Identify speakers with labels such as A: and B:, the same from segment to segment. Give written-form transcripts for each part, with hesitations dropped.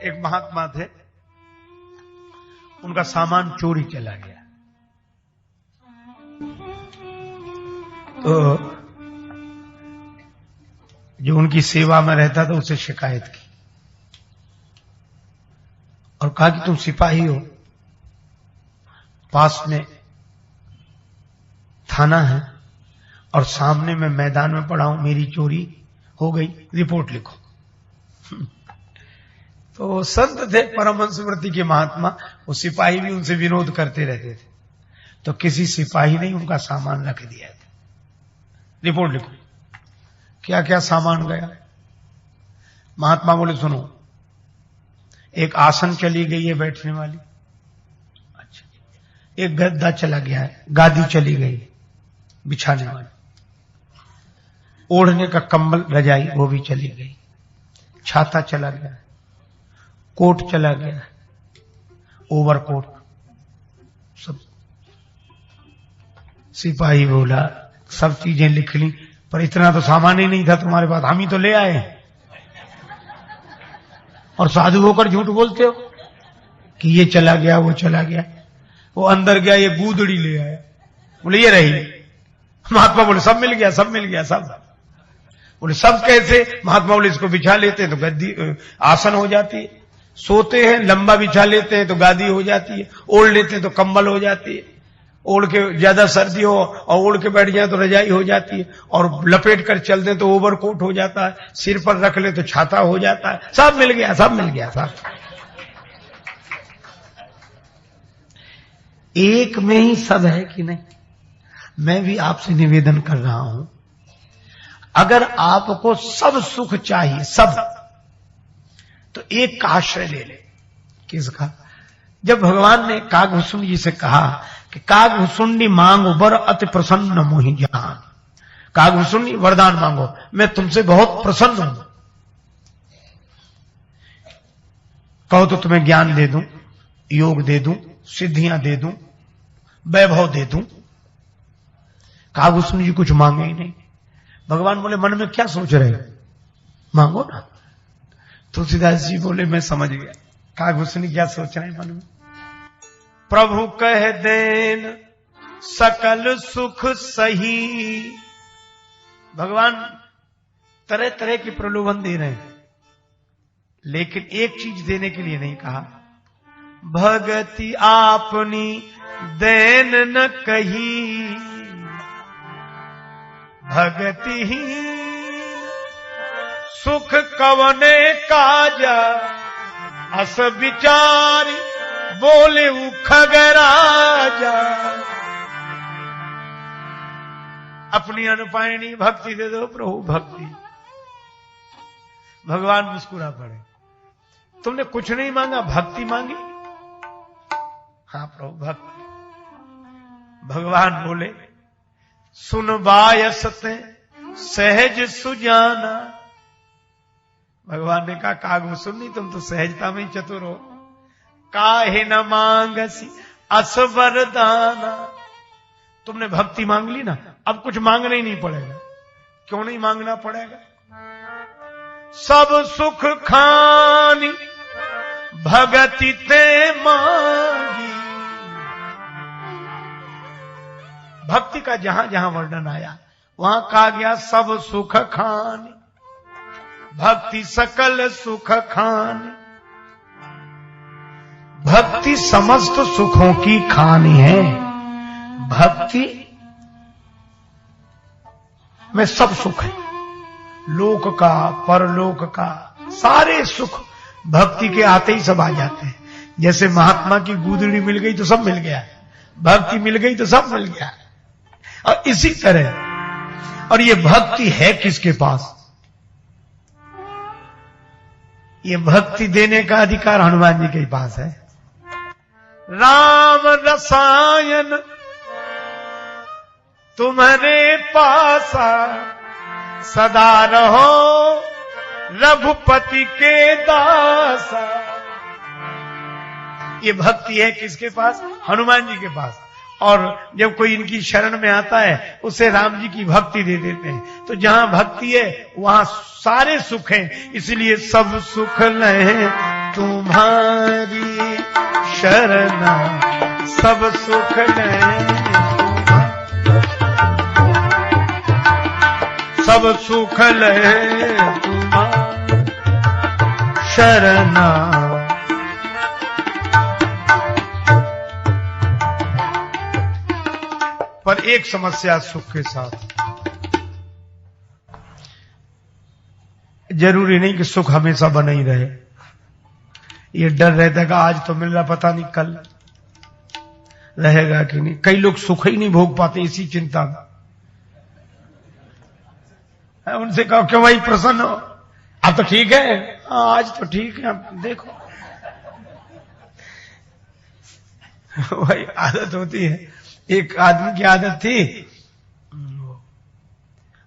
A: एक महात्मा थे, उनका सामान चोरी चला गया। तो जो उनकी सेवा में रहता था उसे शिकायत की और कहा कि तुम सिपाही हो, पास में थाना है और सामने मैं मैदान में पड़ा हूं, मेरी चोरी हो गई, रिपोर्ट लिखो। तो संत थे परमहंस स्मृति के महात्मा, वो सिपाही भी उनसे विरोध करते रहते थे। तो किसी सिपाही ने उनका सामान रख दिया था, रिपोर्ट लिखो। क्या क्या सामान गया? महात्मा बोले सुनो, एक आसन चली गई है बैठने वाली, अच्छा, एक गद्दा चला गया है, गादी चली गई बिछाने वाली, ओढ़ने का कंबल रजाई वो भी चली गई, छाता चला गया, कोट चला गया, ओवरकोट सब। सिपाही बोला सब चीजें लिख ली, पर इतना तो सामान ही नहीं था तुम्हारे पास, हम ही तो ले आए और साधु होकर झूठ बोलते हो कि ये चला गया वो चला गया। वो अंदर गया, ये गूदड़ी ले आया, बोले ये रही। महात्मा बोले सब मिल गया, सब मिल गया, सब। बोले सब कैसे? महात्मा बोले इसको बिछा लेते हैं तो गद्दी आसन हो जाती है, सोते हैं लंबा बिछा लेते हैं तो गादी हो जाती है, ओढ़ लेते हैं तो कंबल हो जाती है, ओढ़ के ज्यादा सर्दी हो और ओढ़ के बैठ जाए तो रजाई हो जाती है, और लपेट कर चल दे तो ओवरकोट हो जाता है, सिर पर रख ले तो छाता हो जाता है। सब मिल गया, सब मिल गया, सब। एक में ही सब है कि नहीं? मैं भी आपसे निवेदन कर रहा हूं, अगर आपको सब सुख चाहिए, सब, तो एक का आश्रय ले ले। किसका? जब भगवान ने कागभूषुंडी जी से कहा कि कागभूषुंडी मांगो वर अति प्रसन्न मोहि जान, कागभूषुंडी वरदान मांगो, मैं तुमसे बहुत प्रसन्न हूं, कहो तो तुम्हें ज्ञान दे दूं, योग दे दूं, सिद्धियां दे दूं, वैभव दे दूं। कागभूषुंडी जी कुछ मांगे ही नहीं। भगवान बोले मन में क्या सोच रहे हो, मांगो ना। तुलसीदास जी बोले मैं समझ गया कागभूषुंडी क्या सोच रहे हैं मन में। प्रभु कह देन सकल सुख सही। भगवान तरह तरह के प्रलोभन दे रहे हैं, लेकिन एक चीज देने के लिए नहीं कहा, भगति आपनी देन न कही, भगति ही सुख कवने काजा, अस विचारी बोले खगराजा। अपनी अनुपायणी भक्ति दे दो प्रभु, भक्ति। भगवान मुस्कुरा पड़े, तुमने कुछ नहीं मांगा, भक्ति मांगी। हाँ प्रभु, भक्ति। भगवान बोले सुन बायसते सहज सुजाना। भगवान ने कहा कागभूषुंडी तुम तो सहजता में ही चतुर हो, काहे न मांगसी अस वरदाना। तुमने भक्ति मांग ली ना, अब कुछ मांगना ही नहीं पड़ेगा। क्यों नहीं मांगना पड़ेगा? सब सुख खानी भगति ते मांगी। भक्ति का जहां जहां वर्णन आया वहां कहा गया सब सुख खानी, भक्ति सकल सुख खानी। भक्ति समस्त सुखों की खानी है। भक्ति में सब सुख है, लोक का परलोक का, सारे सुख भक्ति के आते ही सब आ जाते हैं। जैसे महात्मा की गूदड़ी मिल गई तो सब मिल गया, भक्ति मिल गई तो सब मिल गया। और इसी तरह, और ये भक्ति है किसके पास? ये भक्ति देने का अधिकार हनुमान जी के पास है। राम रसायन तुम्हारे पासा, सदा रहो रघुपति के दासा। ये भक्ति है किसके पास? हनुमान जी के पास। और जब कोई इनकी शरण में आता है उसे राम जी की भक्ति दे देते हैं। तो जहां भक्ति है वहां सारे सुख हैं, इसलिए सब सुख लहे तुम्हारी शरणा सब सुख लें, सब सुख लें तुम्हारी शरणा। पर एक समस्या सुख के साथ, जरूरी नहीं कि सुख हमेशा बना ही रहे। ये डर रहता है कि आज तो मिल रहा, पता नहीं कल रहेगा कि नहीं। कई लोग सुख ही नहीं भोग पाते इसी चिंता में। उनसे कहो क्यों भाई प्रसन्न हो, अब तो ठीक है, आज तो ठीक है, अब देखो। भाई आदत होती है। एक आदमी की आदत थी,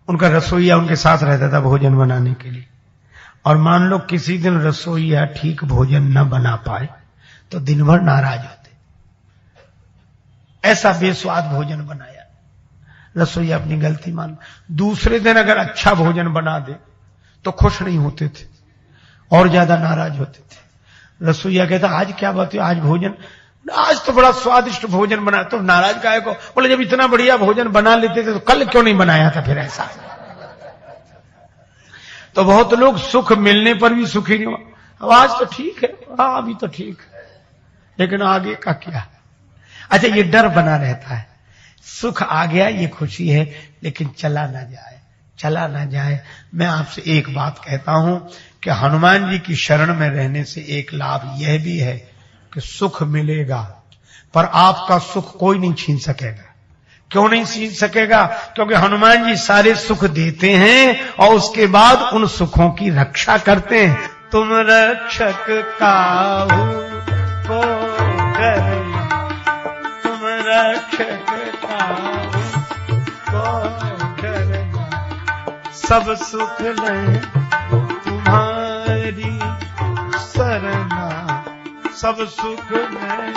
A: उनका रसोईया उनके साथ रहता था भोजन बनाने के लिए, और मान लो किसी दिन रसोईया ठीक भोजन न बना पाए तो दिन भर नाराज होते। ऐसा बेस्वाद भोजन बनाया, रसोईया अपनी गलती मान। दूसरे दिन अगर अच्छा भोजन बना दे तो खुश नहीं होते थे और ज्यादा नाराज होते थे। रसोईया कहता आज क्या बात है, आज भोजन, आज तो बड़ा स्वादिष्ट भोजन बना, तो नाराज काहे को? बोले जब इतना बढ़िया भोजन बना लेते थे तो कल क्यों नहीं बनाया था फिर ऐसा। तो बहुत लोग सुख मिलने पर भी सुखी नहीं हुआ। अब आज तो ठीक है, हाँ अभी तो ठीक है, लेकिन आगे का क्या। अच्छा, ये डर बना रहता है, सुख आ गया ये खुशी है, लेकिन चला ना जाए, चला ना जाए। मैं आपसे एक बात कहता हूं कि हनुमान जी की शरण में रहने से एक लाभ यह भी है कि सुख मिलेगा, पर आपका सुख कोई नहीं छीन सकेगा। क्यों नहीं छीन सकेगा? क्योंकि हनुमान जी सारे सुख देते हैं और उसके बाद उन सुखों की रक्षा करते हैं। तुम रक्षक काहू को डरना, तुम रक्षक काहू को डरना, सब सुख लें तुम्हारी शरणा, सब सुख लें